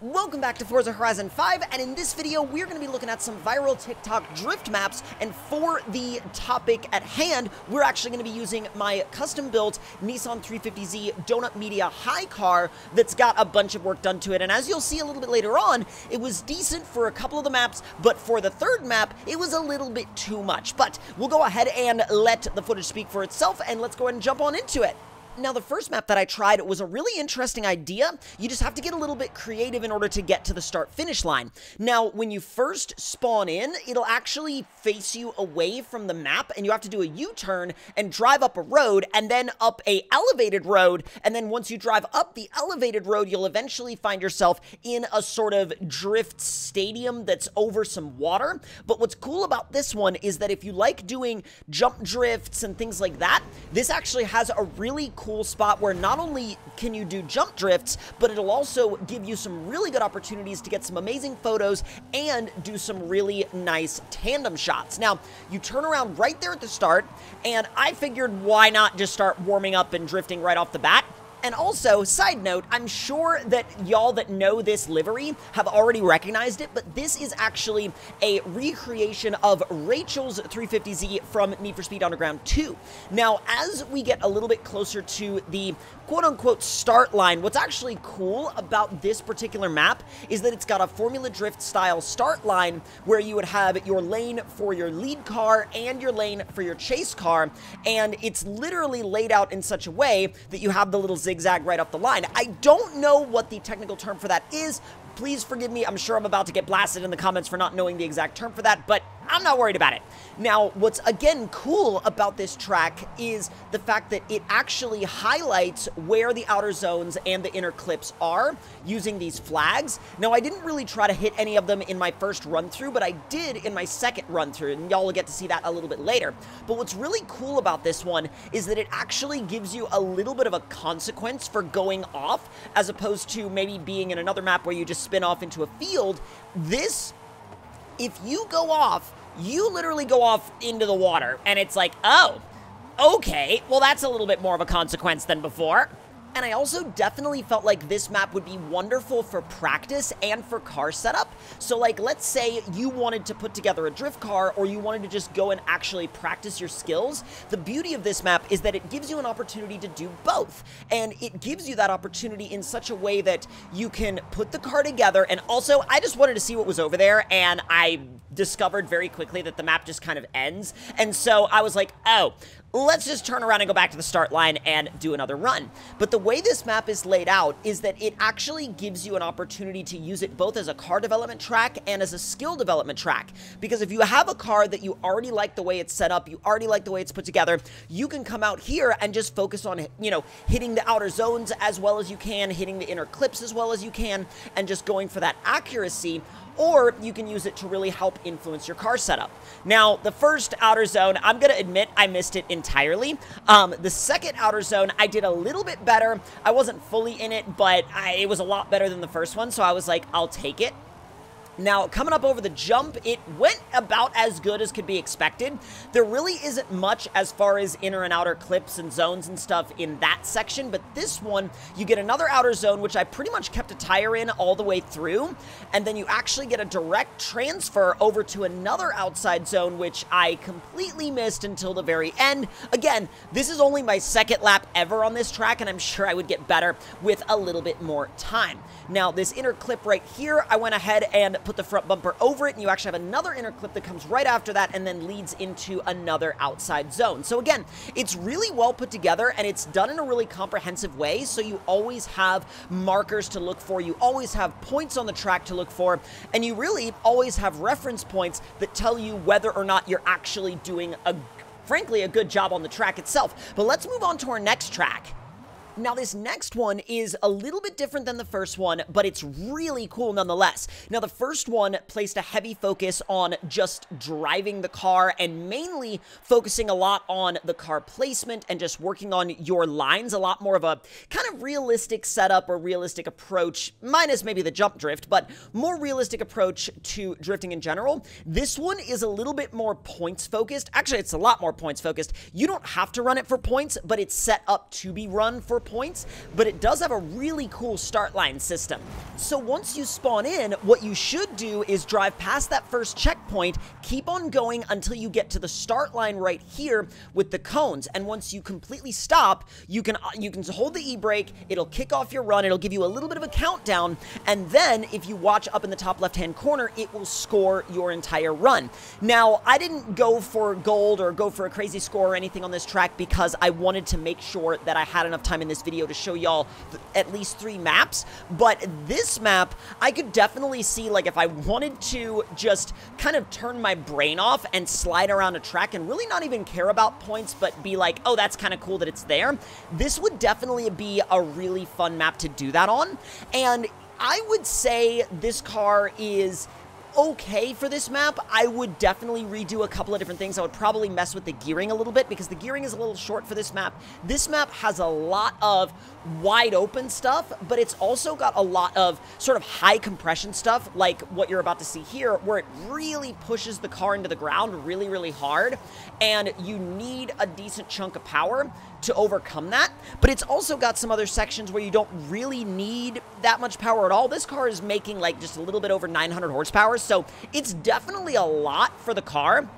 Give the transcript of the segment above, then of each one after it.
Welcome back to Forza Horizon 5, and in this video, we're going to be looking at some viral TikTok drift maps, and for the topic at hand, we're actually going to be using my custom-built Nissan 350Z Donut Media High car that's got a bunch of work done to it, and as you'll see a little bit later on, it was decent for a couple of the maps, but for the third map, it was a little bit too much. But we'll go ahead and let the footage speak for itself, and let's go ahead and jump on into it. Now, the first map that I tried was a really interesting idea. You just have to get a little bit creative in order to get to the start-finish line. Now, when you first spawn in, it'll actually face you away from the map, and you have to do a U-turn and drive up a road, and then up a elevated road, and then once you drive up the elevated road, you'll eventually find yourself in a sort of drift stadium that's over some water. But what's cool about this one is that if you like doing jump drifts and things like that, this actually has a really cool spot where not only can you do jump drifts, but it'll also give you some really good opportunities to get some amazing photos and do some really nice tandem shots. Now, you turn around right there at the start, and I figured why not just start warming up and drifting right off the bat. And also, side note, I'm sure that y'all that know this livery have already recognized it, but this is actually a recreation of Rachel's 350Z from Need for Speed Underground 2. Now, as we get a little bit closer to the quote-unquote start line, what's actually cool about this particular map is that it's got a Formula Drift style start line where you would have your lane for your lead car and your lane for your chase car, and it's literally laid out in such a way that you have the little zigzag right up the line. I don't know what the technical term for that is. Please forgive me. I'm sure I'm about to get blasted in the comments for not knowing the exact term for that, but I'm not worried about it. Now, what's again cool about this track is the fact that it actually highlights where the outer zones and the inner clips are using these flags. Now, I didn't really try to hit any of them in my first run through, but I did in my second run through, and y'all will get to see that a little bit later. But what's really cool about this one is that it actually gives you a little bit of a consequence for going off, as opposed to maybe being in another map where you just spin off into a field. This, if you go off, you literally go off into the water, and it's like, oh, okay, well, that's a little bit more of a consequence than before. And I also definitely felt like this map would be wonderful for practice and for car setup. So, like, let's say you wanted to put together a drift car, or you wanted to just go and actually practice your skills. The beauty of this map is that it gives you an opportunity to do both. And it gives you that opportunity in such a way that you can put the car together. And also, I just wanted to see what was over there, and I discovered very quickly that the map just kind of ends. And so I was like, oh, let's just turn around and go back to the start line and do another run. But the way this map is laid out is that it actually gives you an opportunity to use it both as a car development track and as a skill development track. Because if you have a car that you already like the way it's set up, you already like the way it's put together, you can come out here and just focus on, you know, hitting the outer zones as well as you can, hitting the inner clips as well as you can, and just going for that accuracy. Or you can use it to really help influence your car setup. Now, the first outer zone, I'm going to admit I missed it entirely. The second outer zone, I did a little bit better. I wasn't fully in it, but it was a lot better than the first one, so I was like, I'll take it. Now, coming up over the jump, it went about as good as could be expected. There really isn't much as far as inner and outer clips and zones and stuff in that section, but this one, you get another outer zone, which I pretty much kept a tire in all the way through, and then you actually get a direct transfer over to another outside zone, which I completely missed until the very end. Again, this is only my second lap ever on this track, and I'm sure I would get better with a little bit more time. Now, this inner clip right here, I went ahead and put the front bumper over it, and you actually have another inner clip that comes right after that and then leads into another outside zone. So again, it's really well put together, and it's done in a really comprehensive way, so you always have markers to look for, you always have points on the track to look for, and you really always have reference points that tell you whether or not you're actually doing frankly, a good job on the track itself. But let's move on to our next track. Now, this next one is a little bit different than the first one, but it's really cool nonetheless. Now, the first one placed a heavy focus on just driving the car and mainly focusing a lot on the car placement and just working on your lines, a lot more of a kind of realistic setup or realistic approach, minus maybe the jump drift, but more realistic approach to drifting in general. This one is a little bit more points focused. Actually, it's a lot more points focused. You don't have to run it for points, but it's set up to be run for points, but it does have a really cool start line system. So once you spawn in, what you should do is drive past that first checkpoint, keep on going until you get to the start line right here with the cones. And once you completely stop, you can hold the e-brake, it'll kick off your run, it'll give you a little bit of a countdown, and then if you watch up in the top left-hand corner, it will score your entire run. Now, I didn't go for gold or go for a crazy score or anything on this track because I wanted to make sure that I had enough time in this video to show y'all at least 3 maps, but this map, I could definitely see, like, if I wanted to just kind of turn my brain off and slide around a track and really not even care about points, but be like, oh, that's kind of cool that it's there, this would definitely be a really fun map to do that on. And I would say this car is okay for this map. I would definitely redo a couple of different things. I would probably mess with the gearing a little bit because the gearing is a little short for this map. This map has a lot of wide open stuff, but it's also got a lot of sort of high compression stuff like what you're about to see here, where it really pushes the car into the ground really, really hard, and you need a decent chunk of power to overcome that. But it's also got some other sections where you don't really need that much power at all. This car is making like just a little bit over 900 horsepower, so it's definitely a lot for the car.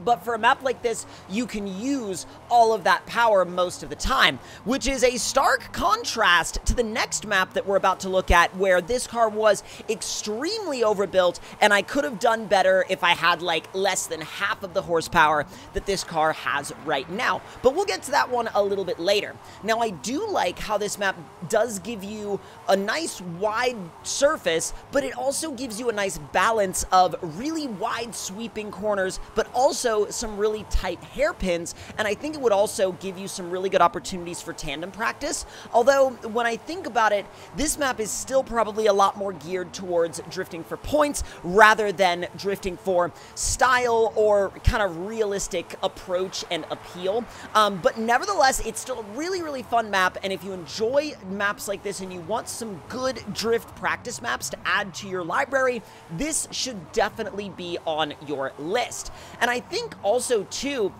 But for a map like this, you can use all of that power most of the time, which is a stark contrast to the next map that we're about to look at, where this car was extremely overbuilt, and I could have done better if I had like less than half of the horsepower that this car has right now. But we'll get to that one a little bit later. Now, I do like how this map does give you a nice wide surface, but it also gives you a nice balance of really wide sweeping corners, but also some really tight hairpins, and I think it would also give you some really good opportunities for tandem practice. Although, when I think about it, this map is still probably a lot more geared towards drifting for points rather than drifting for style or kind of realistic approach and appeal. But nevertheless, it's still a really, really fun map, and if you enjoy maps like this and you want some good drift practice maps to add to your library, this should definitely be on your list. And I think also, too,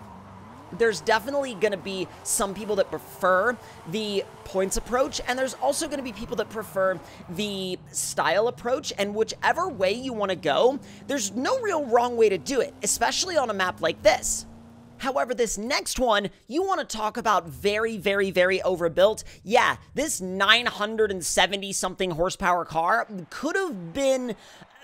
there's definitely going to be some people that prefer the points approach, and there's also going to be people that prefer the style approach, and whichever way you want to go, there's no real wrong way to do it, especially on a map like this. However, this next one, you want to talk about very, very, very overbuilt. Yeah, this 970-something horsepower car could have been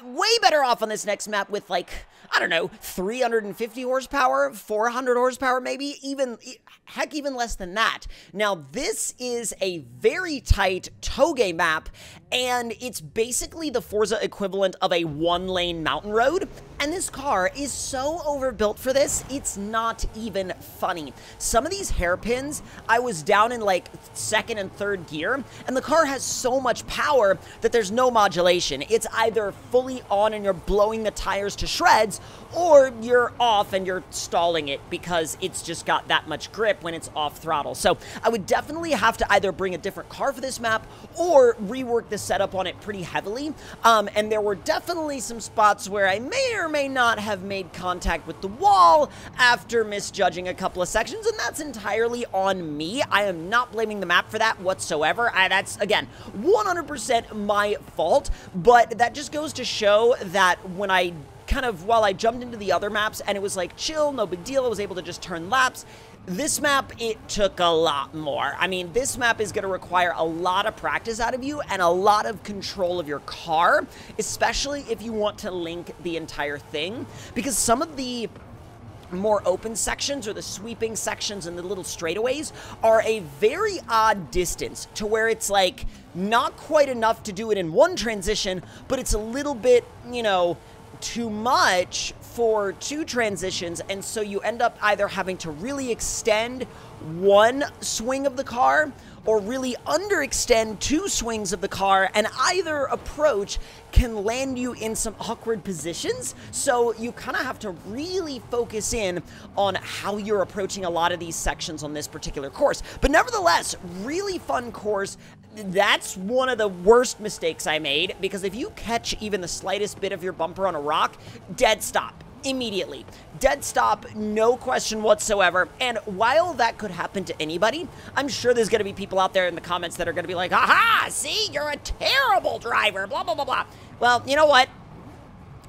way better off on this next map with, like, I don't know, 350 horsepower, 400 horsepower maybe, even, heck, even less than that. Now, this is a very tight toge map, and it's basically the Forza equivalent of a one-lane mountain road, and this car is so overbuilt for this, it's not even funny. Some of these hairpins, I was down in like 2nd and 3rd gear, and the car has so much power that there's no modulation. It's either fully on and you're blowing the tires to shreds, or you're off and you're stalling it because it's just got that much grip when it's off throttle. So I would definitely have to either bring a different car for this map or rework the setup on it pretty heavily. And there were definitely some spots where I may or may not have made contact with the wall after misjudging a couple of sections, and that's entirely on me. I am not blaming the map for that whatsoever. That's, again, 100% my fault, but that just goes to show that when I while I jumped into the other maps and it was like chill, no big deal, I was able to just turn laps. This map, it took a lot more. I mean, this map is going to require a lot of practice out of you and a lot of control of your car, especially if you want to link the entire thing, because some of the more open sections or the sweeping sections and the little straightaways are a very odd distance to where it's like not quite enough to do it in one transition, but it's a little bit, you know, too much for 2 transitions, and so you end up either having to really extend one swing of the car or really underextend 2 swings of the car, and either approach can land you in some awkward positions, so you kind of have to really focus in on how you're approaching a lot of these sections on this particular course. But nevertheless, really fun course. That's one of the worst mistakes I made, because if you catch even the slightest bit of your bumper on a rock, dead stop. immediately. Dead stop, no question whatsoever. And while that could happen to anybody, I'm sure there's going to be people out there in the comments that are going to be like, aha, see, you're a terrible driver, blah, blah, blah, blah. Well, you know what?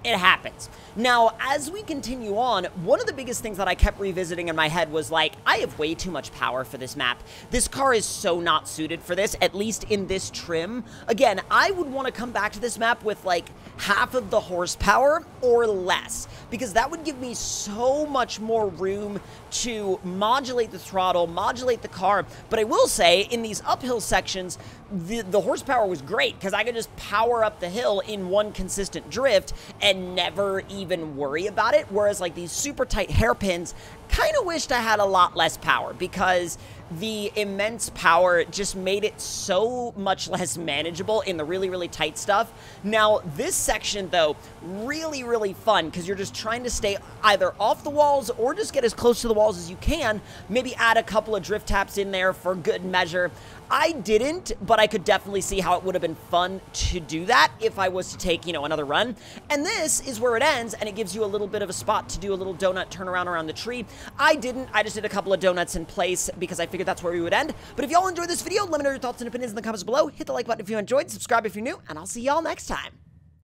It happens. Now, as we continue on, one of the biggest things that I kept revisiting in my head was like, I have way too much power for this map. This car is so not suited for this, at least in this trim. Again, I would want to come back to this map with like half of the horsepower or less, because that would give me so much more room to modulate the throttle, modulate the car. But I will say, in these uphill sections, the horsepower was great, because I could just power up the hill in one consistent drift and never even worry about it, whereas like these super tight hairpins, kind of wished I had a lot less power, because the immense power just made it so much less manageable in the really, really tight stuff. Now, this section, though, really, really fun, because you're just trying to stay either off the walls or just get as close to the walls as you can, maybe add a couple of drift taps in there for good measure. I didn't, but I could definitely see how it would have been fun to do that if I was to take, you know, another run. And this is where it ends, and it gives you a little bit of a spot to do a little donut turnaround around the tree. I didn't. I just did a couple of donuts in place because I figured that's where we would end. But if y'all enjoyed this video, let me know your thoughts and opinions in the comments below. Hit the like button if you enjoyed, subscribe if you're new, and I'll see y'all next time.